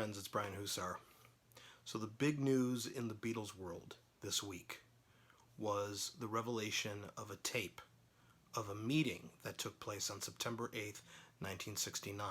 friends, it's Brian Hussar. So the big news in the Beatles world this week was the revelation of a tape of a meeting that took place on September 8th, 1969,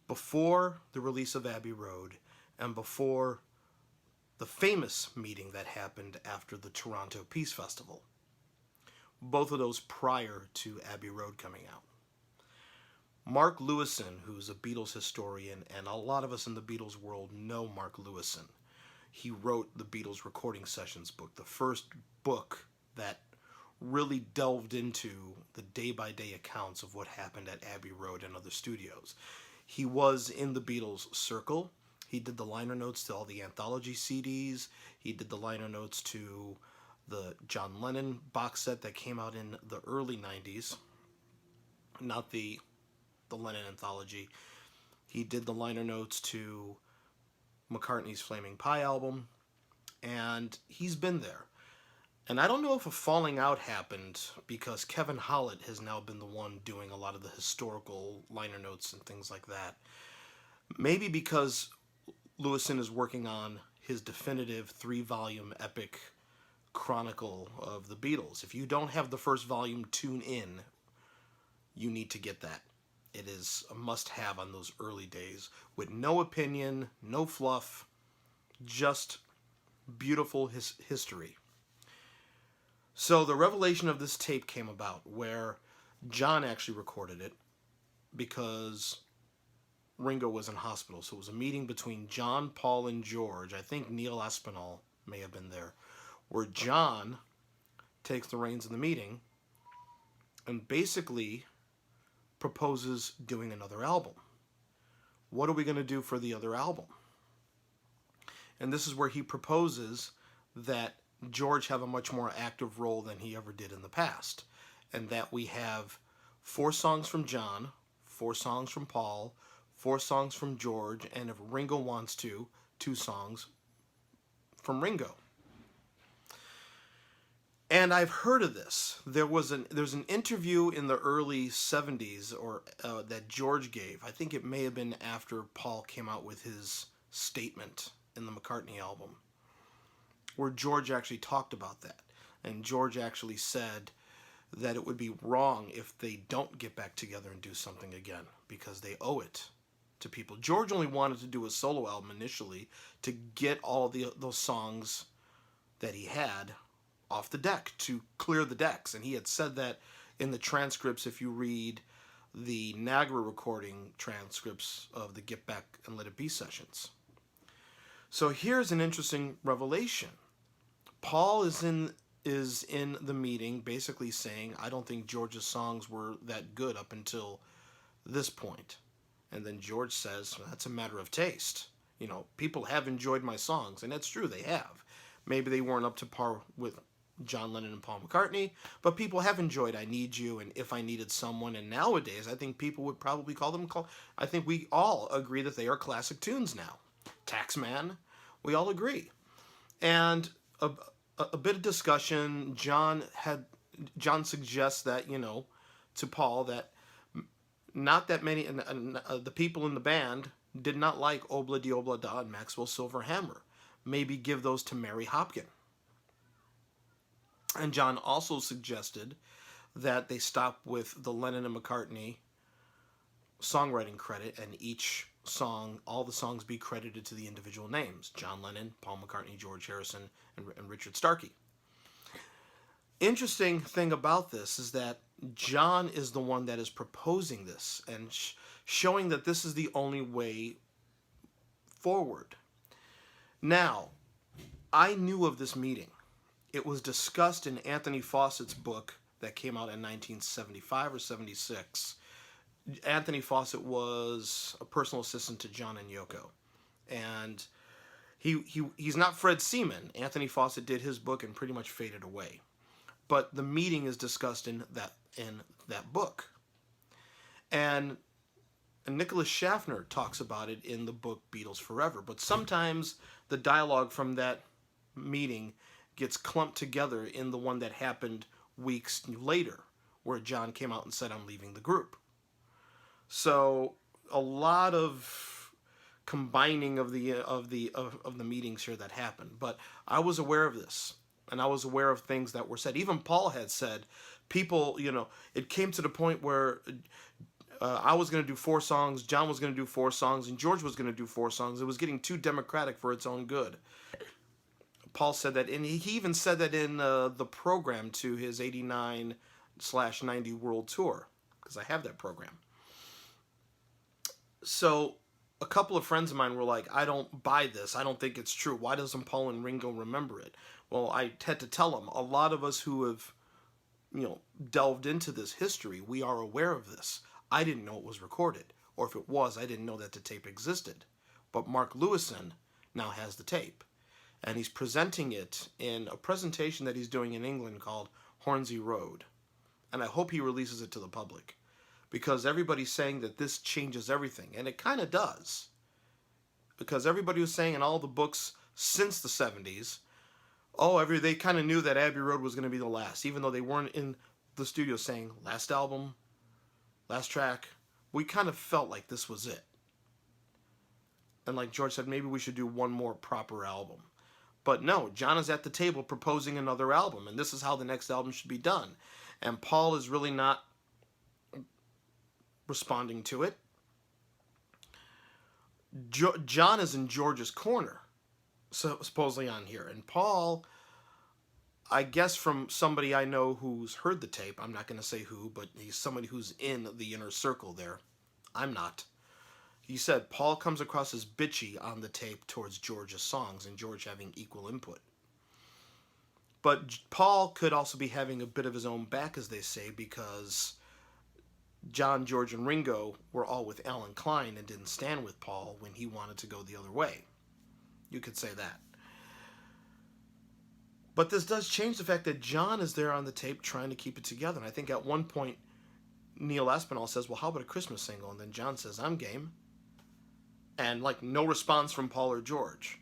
before the release of Abbey Road and before the famous meeting that happened after the Toronto Peace Festival. Both of those prior to Abbey Road coming out. Mark Lewishon, who's a Beatles historian, and a lot of us in the Beatles world know Mark Lewishon. He wrote the Beatles recording sessions book, the first book that really delved into the day-by-day accounts of what happened at Abbey Road and other studios. He was in the Beatles circle. He did the liner notes to all the anthology CDs. He did the liner notes to the John Lennon box set that came out in the early 90s. Not the Lennon anthology. He did the liner notes to McCartney's Flaming Pie album, and he's been there. And I don't know if a falling out happened because Kevin Howlett has now been the one doing a lot of the historical liner notes and things like that. Maybe because Lewishon is working on his definitive 3-volume epic chronicle of the Beatles. If you don't have the first volume, tune in. You need to get that. It is a must-have on those early days with no opinion, no fluff, just beautiful history. So the revelation of this tape came about where John actually recorded it because Ringo was in hospital. So it was a meeting between John, Paul, and George. I think Neil Aspinall may have been there, where John takes the reins of the meeting and basically proposes doing another album. What are we going to do for the other album? And this is where he proposes that George have a much more active role than he ever did in the past, and that we have 4 songs from John, 4 songs from Paul, 4 songs from George, and if Ringo wants to, 2 songs from Ringo. And I've heard of this. There's an interview in the early 70s that George gave. I think it may have been after Paul came out with his statement in the McCartney album, where George actually talked about that. And George actually said that it would be wrong if they don't get back together and do something again because they owe it to people. George only wanted to do a solo album initially to get all those songs that he had off the deck, to clear the decks. And he had said that in the transcripts, if you read the Niagara recording transcripts of the Get Back and Let It Be sessions. So here's an interesting revelation. Paul is in the meeting basically saying, I don't think George's songs were that good up until this point. And then George says, well, that's a matter of taste. You know, people have enjoyed my songs, and that's true, they have. Maybe they weren't up to par with John Lennon and Paul McCartney, but people have enjoyed I Need You and If I Needed Someone, and nowadays I think people would probably call them, I think we all agree that they are classic tunes now. Taxman, we all agree. And a bit of discussion, John suggests that, to Paul that not that many, the people in the band did not like Obla Di Obla Da and Maxwell Silver Hammer. Maybe give those to Mary Hopkin. And John also suggested that they stop with the Lennon and McCartney songwriting credit, and each song, all the songs be credited to the individual names. John Lennon, Paul McCartney, George Harrison, and Richard Starkey. Interesting thing about this is that John is the one that is proposing this and showing that this is the only way forward. Now, I knew of this meeting. It was discussed in Anthony Fawcett's book that came out in 1975 or 76. Anthony Fawcett was a personal assistant to John and Yoko. And he's not Fred Seaman. Anthony Fawcett did his book and pretty much faded away. But the meeting is discussed in that book. And Nicholas Schaffner talks about it in the book Beatles Forever. But sometimes the dialogue from that meeting gets clumped together in the one that happened weeks later, where John came out and said, I'm leaving the group. So a lot of combining of the meetings here that happened. But I was aware of this, and I was aware of things that were said. Even Paul had said, people, it came to the point where I was going to do 4 songs, John was going to do 4 songs, and George was going to do 4 songs. It was getting too democratic for its own good. Paul said that, and he even said that in the program to his 89/90 World Tour, because I have that program. So a couple of friends of mine were like, I don't buy this. I don't think it's true. Why doesn't Paul and Ringo remember it? Well, I had to tell them, a lot of us who have, delved into this history, we are aware of this. I didn't know it was recorded, or if it was, I didn't know that the tape existed. But Mark Lewishon now has the tape, and he's presenting it in a presentation that he's doing in England called Hornsey Road. And I hope he releases it to the public, because everybody's saying that this changes everything, and it kind of does. Because everybody was saying in all the books since the 70s, they kind of knew that Abbey Road was going to be the last, even though they weren't in the studio saying, last album, last track. We kind of felt like this was it. And like George said, maybe we should do one more proper album. But no, John is at the table proposing another album, and this is how the next album should be done. And Paul is really not responding to it. John is in George's corner, so supposedly on here. And Paul, I guess from somebody I know who's heard the tape, I'm not going to say who, but he's somebody who's in the inner circle there. I'm not. He said Paul comes across as bitchy on the tape towards George's songs, and George having equal input. But Paul could also be having a bit of his own back, as they say, because John, George, and Ringo were all with Alan Klein and didn't stand with Paul when he wanted to go the other way. You could say that. But this does change the fact that John is there on the tape trying to keep it together. And I think at one point, Neil Aspinall says, well, how about a Christmas single? And then John says, I'm game. And no response from Paul or George.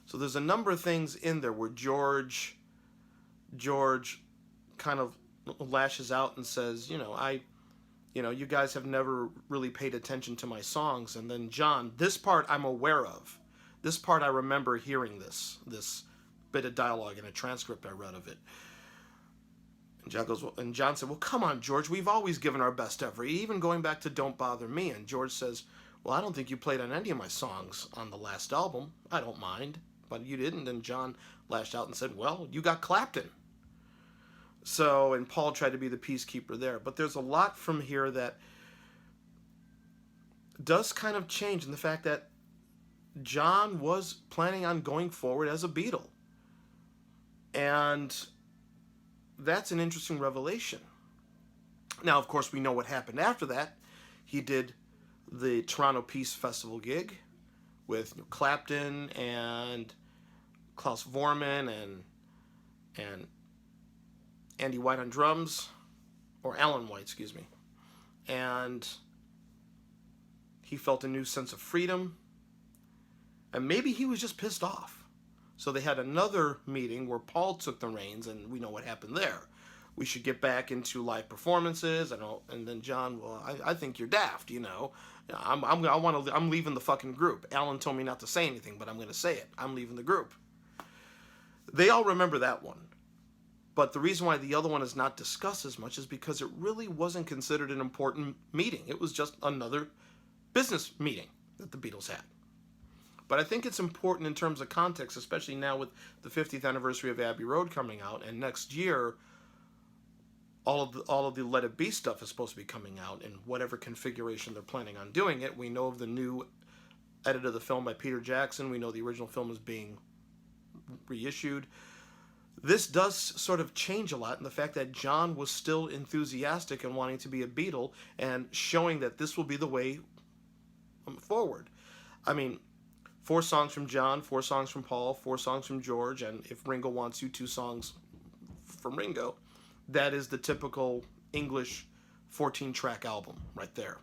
So there's a number of things in there where George kind of lashes out and says, you guys have never really paid attention to my songs. And then John, this part I'm aware of. This part I remember hearing this bit of dialogue in a transcript I read of it. And John said, well, come on, George, we've always given our best effort, even going back to Don't Bother Me. And George says, well, I don't think you played on any of my songs on the last album. I don't mind, but you didn't. And John lashed out and said, well, you got Clapton. So, and Paul tried to be the peacekeeper there. But there's a lot from here that does kind of change in the fact that John was planning on going forward as a Beatle. And that's an interesting revelation. Now, of course, we know what happened after that. He did the Toronto Peace Festival gig with Clapton and Klaus Vormann and Andy White on drums, or Alan White, excuse me. And he felt a new sense of freedom, and maybe he was just pissed off. So they had another meeting where Paul took the reins, and we know what happened there. We should get back into live performances, and then John, well, I think you're daft, I'm leaving the fucking group. Alan told me not to say anything, but I'm going to say it. I'm leaving the group. They all remember that one. But the reason why the other one is not discussed as much is because it really wasn't considered an important meeting. It was just another business meeting that the Beatles had. But I think it's important in terms of context, especially now with the 50th anniversary of Abbey Road coming out, and next year, all of the Let It Be stuff is supposed to be coming out in whatever configuration they're planning on doing it. We know of the new edit of the film by Peter Jackson. We know the original film is being reissued. This does sort of change a lot in the fact that John was still enthusiastic and wanting to be a Beatle and showing that this will be the way forward. I mean, 4 songs from John, 4 songs from Paul, 4 songs from George, and if Ringo wants you, 2 songs from Ringo. That is the typical English 14-track album right there.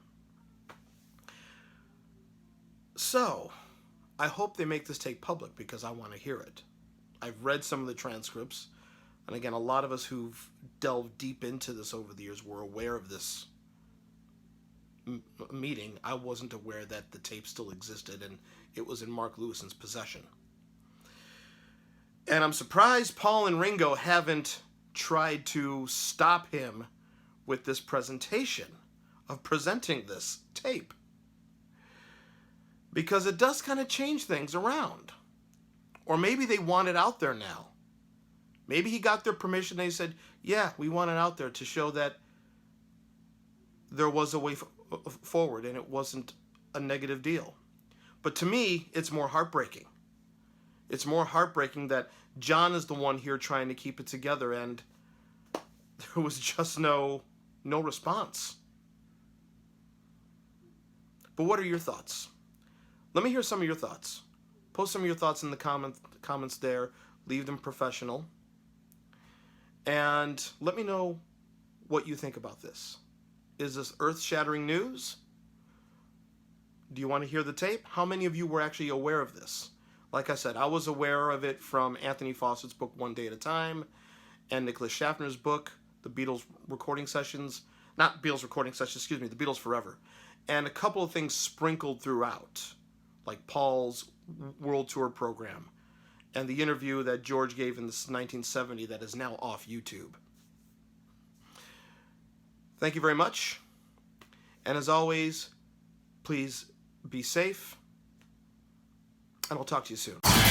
So, I hope they make this tape public because I want to hear it. I've read some of the transcripts, and again, a lot of us who've delved deep into this over the years were aware of this meeting, I wasn't aware that the tape still existed and it was in Mark Lewison's possession. And I'm surprised Paul and Ringo haven't tried to stop him with this presentation of presenting this tape, because it does kind of change things around. Or maybe they want it out there now. Maybe he got their permission and they said, yeah, we want it out there to show that there was a way forward and it wasn't a negative deal. But to me, it's more heartbreaking. It's more heartbreaking that John is the one here trying to keep it together, and there was just no response. But what are your thoughts? Let me hear some of your thoughts. Post some of your thoughts in the comments there. Leave them professional. And let me know what you think about this. Is this earth-shattering news? Do you want to hear the tape? How many of you were actually aware of this? Like I said, I was aware of it from Anthony Fawcett's book, One Day at a Time, and Nicholas Schaffner's book, The Beatles Recording Sessions. Not Beatles Recording Sessions, excuse me, The Beatles Forever. And a couple of things sprinkled throughout, like Paul's World Tour program and the interview that George gave in 1970 that is now off YouTube. Thank you very much. And as always, please be safe. And I'll talk to you soon.